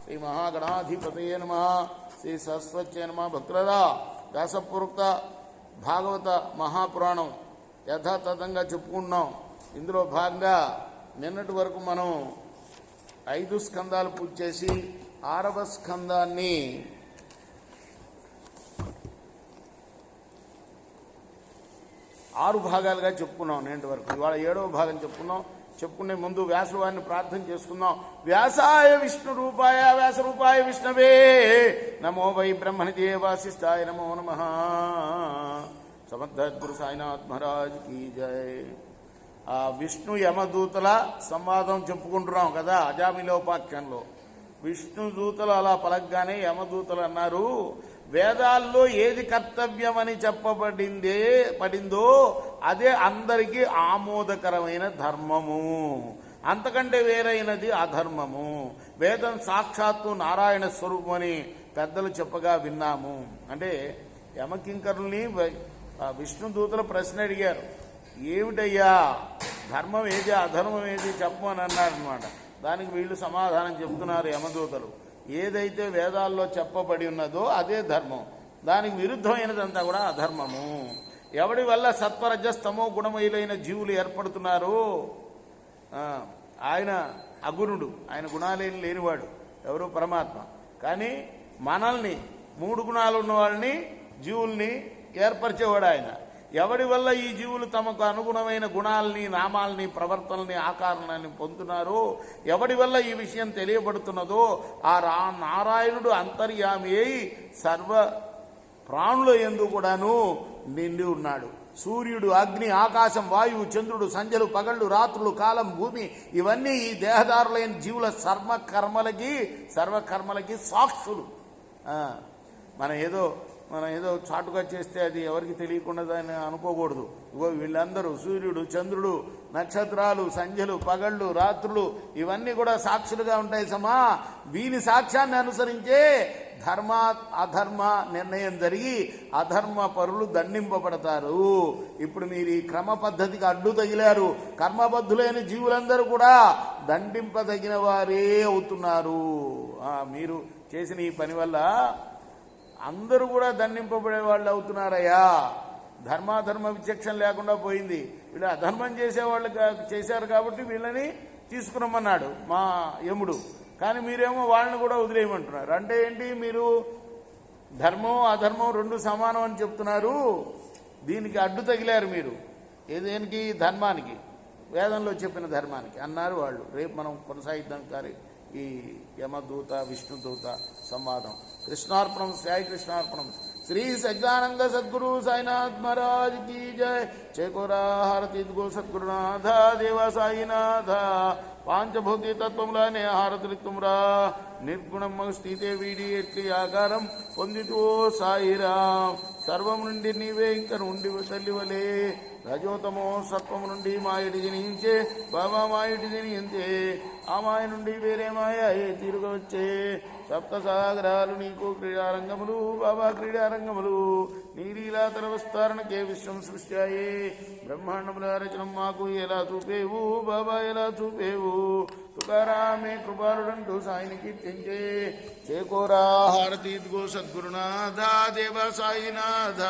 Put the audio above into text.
శ్రీ మహాగణాధిపతయే నమః. శ్రీ సరస్వత్యై నమః. భక్తులరా, వ్యాసపూర్వక భాగవత మహాపురాణం యథాతథంగా చెప్పుకుంటున్నాం. ఇందులో భాగంగా నిన్నటి వరకు మనం 5 స్కందాలు పూర్తి చేసి 6వ స్కందాన్ని ఆరు భాగాలుగా చెప్పుకున్నాం. నిన్నటి వరకు ఇవాళ 7వ భాగం చెప్పుకునే ముందు వ్యాసుల వారిని ప్రార్థన చేసుకుందాం. వ్యాసాయ విష్ణు రూపాయ వ్యాస రూపాయ విష్ణవే నమో వై బ్రహ్మణిదే వాసిష్ఠాయ నమో నమః. సమర్థగురు సాయినాథ్ మహారాజ్ కీ జై. ఆ విష్ణు యమదూతల సంవాదం చెప్పుకుంటున్నాం కదా అజామిలోపాఖ్యంలో. విష్ణు దూతలు అలా పలకగానే యమదూతలు అన్నారు, వేదాల్లో ఏది కర్తవ్యమని పడిందో అదే అందరికీ ఆమోదకరమైన ధర్మము, అంతకంటే వేరైనది అధర్మము. వేదం సాక్షాత్తు నారాయణ స్వరూపమని పెద్దలు చెప్పగా విన్నాము. అంటే యమకింకరుల్ని విష్ణు దూతలు ప్రశ్న అడిగారు, ఏమిటయ్యా ధర్మం ఏది అధర్మం ఏది చెప్పమని అన్నారనమాట. దానికి వీళ్ళు సమాధానం చెప్తున్నారు యమదూతలు. ఏదైతే వేదాల్లో చెప్పబడి ఉన్నదో అదే ధర్మం, దానికి విరుద్ధమైనదంతా కూడా అధర్మము. ఎవడి వల్ల సత్వరజస్తమో గుణమయులైన జీవులు ఏర్పడుతున్నారు, ఆయన అగుణుడు, ఆయన గుణాలేని లేనివాడు, ఎవరు పరమాత్మ. కానీ మనల్ని 3 గుణాలు ఉన్న వాళ్ళని జీవుల్ని ఏర్పరిచేవాడు ఆయన. ఎవడి వల్ల ఈ జీవులు తమకు అనుగుణమైన గుణాలని నామాలని ప్రవర్తనని ఆకారాన్ని పొందుతున్నారో, ఎవడి వల్ల ఈ విషయం తెలియబడుతున్నదో ఆ నారాయణుడు అంతర్యామి అయి సర్వ ప్రాణుల యందు కూడాను నిండి ఉన్నాడు. సూర్యుడు, అగ్ని, ఆకాశం, వాయువు, చంద్రుడు, సంధ్యలు, పగళ్ళు, రాత్రులు, కాలం, భూమి ఇవన్నీ ఈ దేహదారులైన జీవుల సర్వకర్మలకి సాక్షులు. మనం ఏదో చాటుగా చేస్తే అది ఎవరికి తెలియకుండా దాన్ని అనుకోకూడదు. ఇగో వీళ్ళందరూ సూర్యుడు, చంద్రుడు, నక్షత్రాలు, సంధ్యలు, పగళ్ళు, రాత్రులు ఇవన్నీ కూడా సాక్షులుగా ఉంటాయి సమా. వీని సాక్ష్యాన్ని అనుసరించే ధర్మ అధర్మ నిర్ణయం జరిగి అధర్మ పరులు దండింపబడతారు. ఇప్పుడు మీరు ఈ క్రమ పద్ధతికి అడ్డు తగిలారు. కర్మబద్ధులైన జీవులందరూ కూడా దండింపదగిన వారే అవుతున్నారు. మీరు చేసిన ఈ పని వల్ల అందరూ కూడా దండింపబడే వాళ్ళు అవుతున్నారయ్యా. ధర్మాధర్మ విచక్షణ లేకుండా పోయింది. వీళ్ళు అధర్మం చేసేవాళ్ళు చేశారు కాబట్టి వీళ్ళని తీసుకురమ్మన్నాడు మా యముడు. కానీ మీరేమో వాళ్ళని కూడా వదిలేయమంటున్నారు. అంటే ఏంటి, మీరు ధర్మం అధర్మం 2 సమానం అని చెప్తున్నారు. దీనికి అడ్డు తగిలారు మీరు. ఏదేనికి? ధర్మానికి, వేదంలో చెప్పిన ధర్మానికి అన్నారు వాళ్ళు. రేపు మనం కొనసాగిద్దాం కానీ ఈ యమదూత విష్ణుదూత సంవాదం. కృష్ణార్పణం. శ్రీ కృష్ణార్పణం. శ్రీ సజ్జానంద సద్గురు సాయినాథ్ మహారాజ్ కీ జయ. చేకోరా హారతి గో సద్గురునాథ దేవ సాయినాథ. పాంచభౌతి తత్వములనే హారతులిత్తుమ్రా. నిర్గుణం స్థితే వీడి ఎట్టి ఆకారం పొందితో సాయిరాం. సర్వం నుండి నీవే ఇంక నుండి తల్లివలే. రజోతమో సత్వము నుండి మాయటి జనించే బాబా మాయటి జనించే. ఆ మాయ నుండి వేరే మాయ తిరుగవచ్చే. సప్త సాగరాలు నీకు క్రీడారంగములు బాబా క్రీడారంగములు. నీలీలాతర విస్తారణకే విశ్వం సృష్ట్యాయే. బ్రహ్మాండముల రచనం మాకు ఎలా చూపేవు బాబా ఎలా చూపేవు. తుకారామే కృపాలుడంటూ సాయిని కీర్తించే. చేకోరా హారతి గో సద్గురునాథ దేవ సాయినాథ.